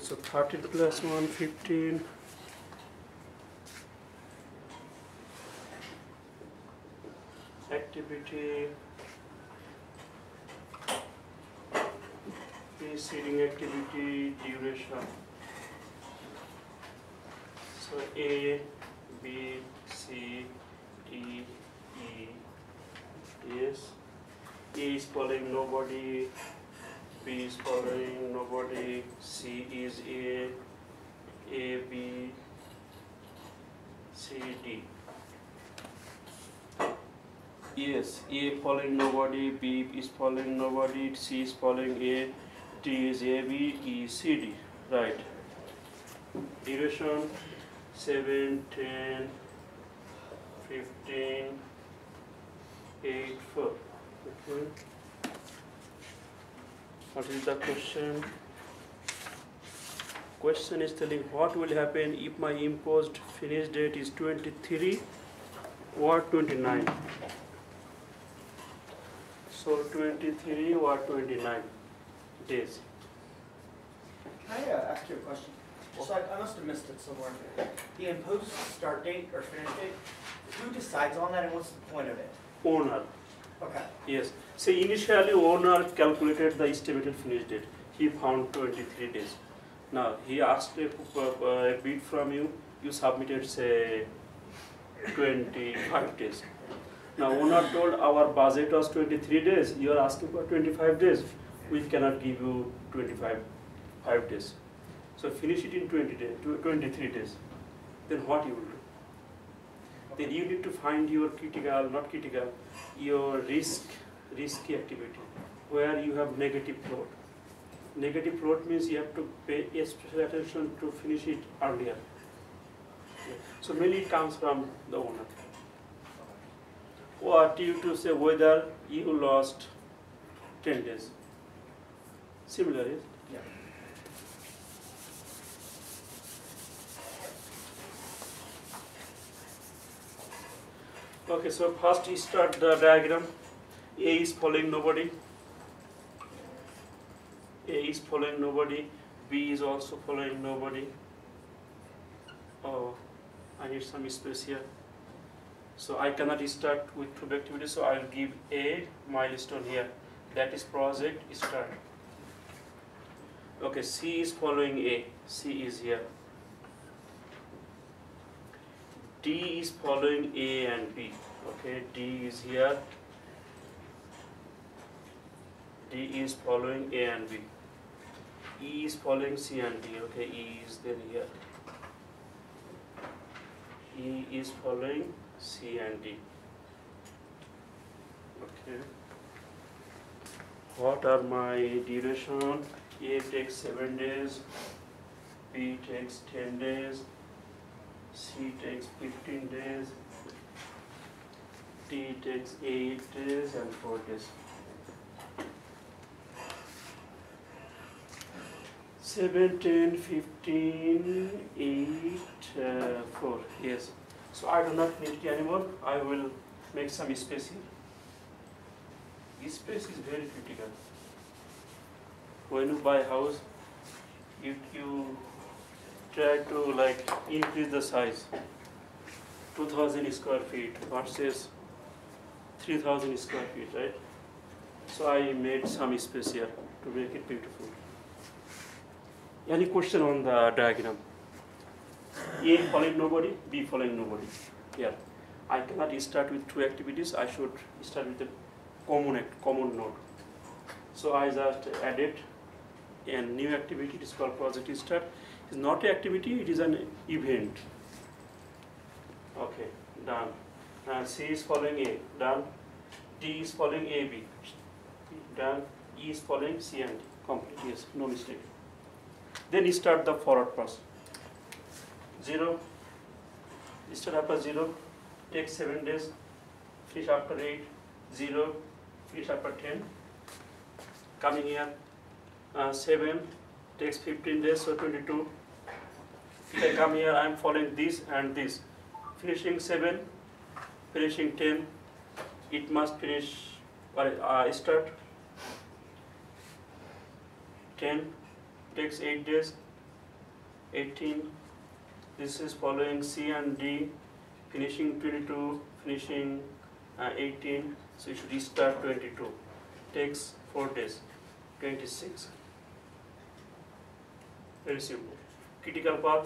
so 30 plus 1, 15. Activity, preceding activity, duration. So A, B, C, D, E, yes. A is following nobody, B is following nobody, C is A, B, C, D. Yes, A following nobody, B is following nobody, C is following A, D is A, B, E, C, D. Right. Duration 7, 10, 15, 8, 4. Okay. What is the question? Question is telling what will happen if my imposed finish date is 23 or 29. So 23 or 29 days. Can I ask you a question? So I must have missed it somewhere. The imposed start date or finish date, who decides on that and what's the point of it? Owner. Okay. Yes. So initially owner calculated the estimated finish date. He found 23 days. Now he asked a bid from you. You submitted say 25 days. Now owner told our budget was 23 days. You are asking for 25 days. We cannot give you 5 days. So finish it in 23 days. Then what you will do? Then you need to find your critical, not critical, your risky activity, where you have negative float. Negative float means you have to pay special attention to finish it earlier. So mainly it comes from the owner. Or due to say whether you lost 10 days. Similar, yes? Yeah. Okay, so first we start the diagram. A is following nobody. A is following nobody. B is also following nobody. Oh, I need some space here. So I cannot start with two activities, so I will give a milestone here. That is project start. Okay, C is following A. C is here. D is following A and B. Okay, D is here. D is following A and B. E is following C and D. Okay, E is then here. E is following C and D. Okay. What are my duration? A takes 7 days. B takes 10 days. C takes 15 days. D takes 8 days and 4 days. 7, 10, 15, 8, 4. Yes. So I do not need it anymore. I will make some space here. This space is very critical. When you buy a house, if you try to like increase the size, 2000 square feet versus 3000 square feet, right? So I made some space here to make it beautiful. Any question on the diagram? A following nobody, B following nobody. Yeah, I cannot start with two activities. I should start with a common node. So I just added a new activity. It is called project start. It's not an activity. It is an event. Okay, done. C is following A. Done. D is following A, B. Done. E is following C and D. Complete. Yes, no mistake. Then start the forward pass. 0. Start after 0. Take 7 days. Finish after 8. 0. Finish after 10. Coming here. 7. Takes 15 days, so 22. If I come here, I am following this and this. Finishing 7. Finishing 10. It must finish or start 10. Takes 8 days. 18. This is following C and D, finishing 22, finishing 18. So you should restart 22. Takes 4 days. 26. Very simple. Critical path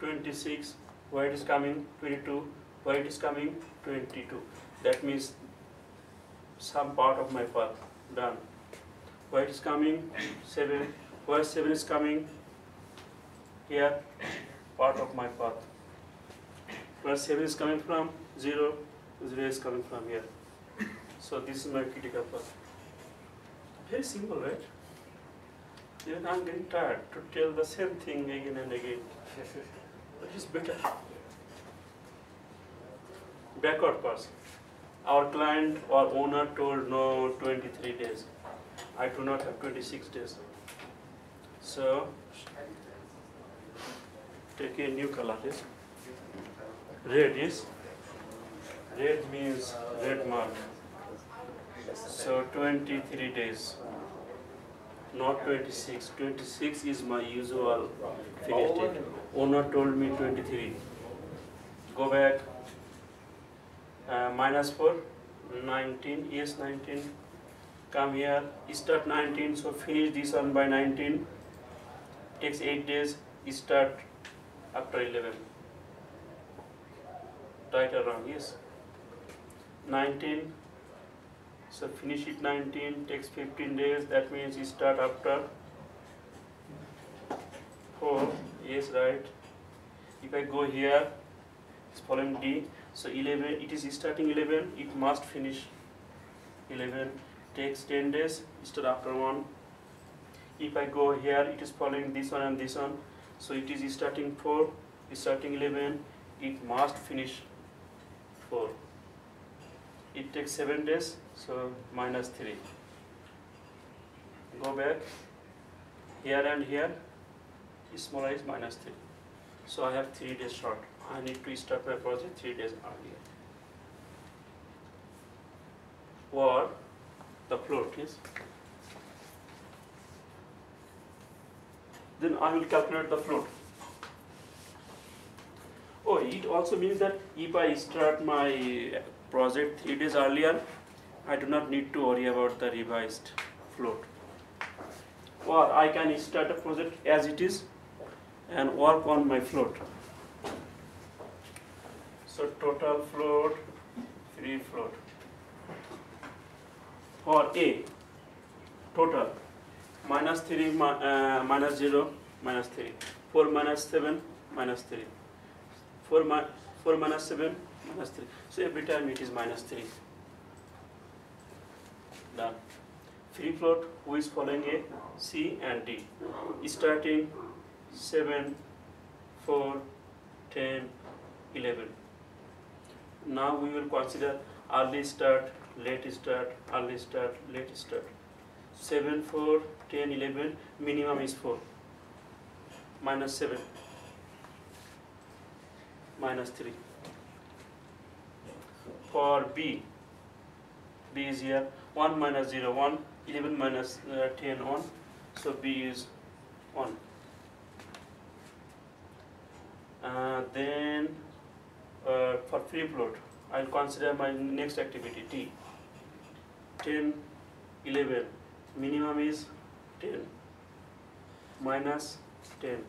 26. Why it is coming 22? Why it is coming 22? That means some part of my path done. Why it is coming 7? Why 7 is coming here? Part of my path. Where 7 is coming from 0, 0 is coming from here. So this is my critical path. Very simple, right? Even I'm getting tired to tell the same thing again and again. But it's better. Backward pass. Our client or owner told no 23 days. I do not have 26 days. So take a new color. Yes. Red is. Red means red mark. So 23 days. Not 26. 26 is my usual finish date. Owner told me 23. Go back. -4. 19. Yes, 19. Come here. Start 19. So finish this one by 19. Takes 8 days. Start after 11. Right or wrong? Yes. 19. So finish it 19, takes 15 days, that means you start after 4, yes, right. If I go here, it's following D, so 11, it is starting 11, it must finish 11, takes 10 days, start after 1. If I go here, it is following this one and this one, so it is starting 4, starting 11, it must finish 4. It takes 7 days, so -3. Go back, here and here, smaller is -3. So I have 3 days short. I need to start my project 3 days earlier. Or the float is. Then I will calculate the float. Oh, it also means that if I start my project 3 days earlier, I do not need to worry about the revised float. Or I can start a project as it is and work on my float. So total float, free float. For A, total -3 -0 -3, 4 -7 -3, 4 -7 -3. So every time it is -3. Done. Free float, who is following A, C and D. Starting 7, 4, 10, 11. Now we will consider early start, late start, early start, late start. 7, 4, 10, 11, minimum is 4. -7, -3. For B, B is here, 1 -0, 1, 11 -10, 1, so B is 1. Then for free float, I'll consider my next activity, T. 10, 11, minimum is 10, -10,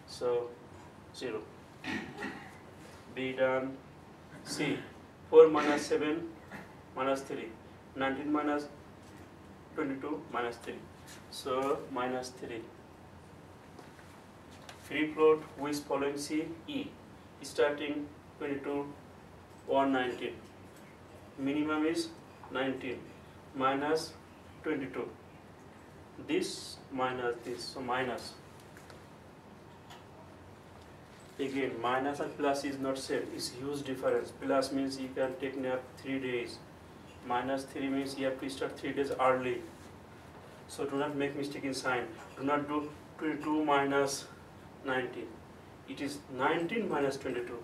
so 0. B done. C, 4 -7, -3, 19 -22, -3, so -3. Free float, who is following C, E, starting 22, 119, minimum is 19, -22, this minus this, so minus. Again, minus and plus is not same, it's huge difference. Plus means you can take nap 3 days. -3 means you have to start 3 days early. So do not make mistake in sign. Do not do 22 minus 19. It is 19 minus 22.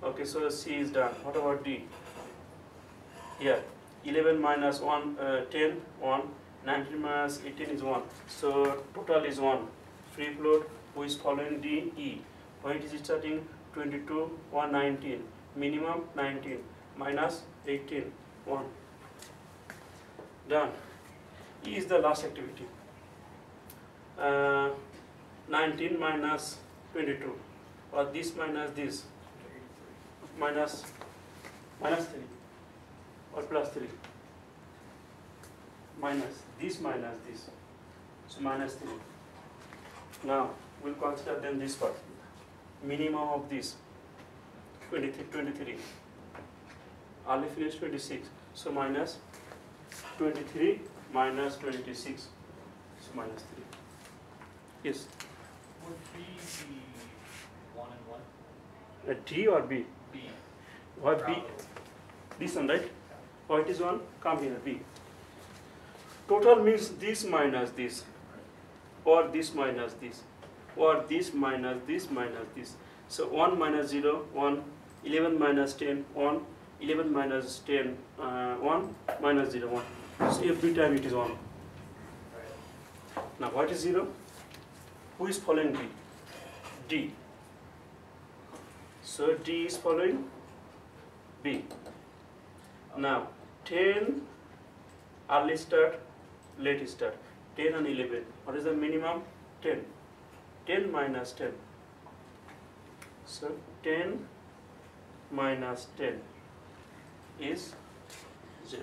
Okay, so C is done. What about D? Here, 11 minus 1, 10, 1. 19 minus 18 is 1. So total is 1. free float, who is following D, E. Where it is starting 22, 119, minimum 19, minus 18, 1. Done. E is the last activity. 19 minus 22, or this minus this, minus 3, or plus 3, minus this, so minus 3. Now we'll consider then this part, minimum of this 23, early finish 26, so minus 23 minus 26, so minus 3. Yes. Would B be 1 and 1? D or B? B. What B? This one, right? Oh, it is 1, come here, B. Total means this minus this, or this minus this, or this minus this minus this. So 1 minus 0, 1, 11 minus 10, 1, 11 minus 10, 1, minus 0, 1. So every time it is 1. Now what is 0? Who is following B? D. So D is following B. Now 10 early start, late start, 10 and 11. What is the minimum? 10. 10 minus 10. So 10 minus 10 is 0.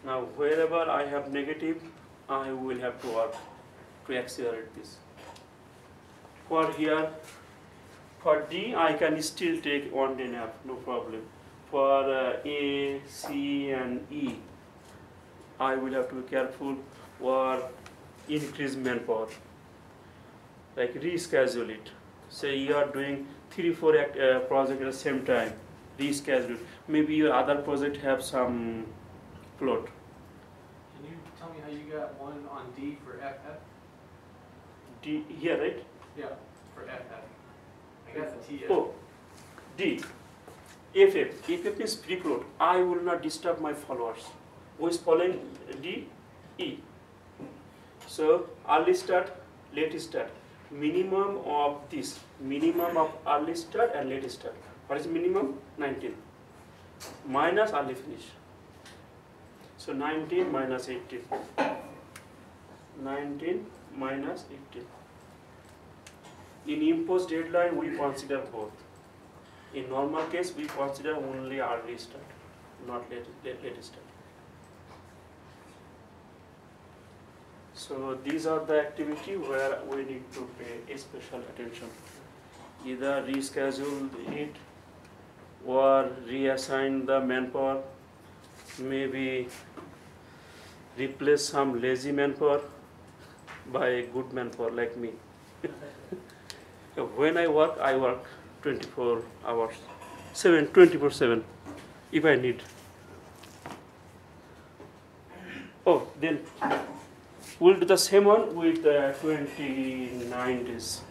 Now wherever I have negative, I will have to work to accelerate this. For here, for D, I can still take 110F, no problem. For A, C, and E, I will have to be careful or increase manpower, like reschedule it. Say you are doing 3-4 projects at the same time, reschedule. Maybe your other project have some float. Can you tell me how you got 1 on D for FF? D here, right? Yeah, for FF. I got the TF. Oh, D. FF. FF means free float. I will not disturb my followers. Who is following D? E. So early start, late start. Minimum of this. Minimum of early start and late start. What is minimum? 19. Minus early finish. So 19 minus 18. 19 minus 18. In imposed deadline, we consider both. In normal case, we consider only early start, not late start. So these are the activity where we need to pay special attention. Either reschedule it or reassign the manpower, maybe replace some lazy manpower by a good manpower like me. When I work 24 hours, 24/7, if I need. Oh, then we'll do the same one with 29 days.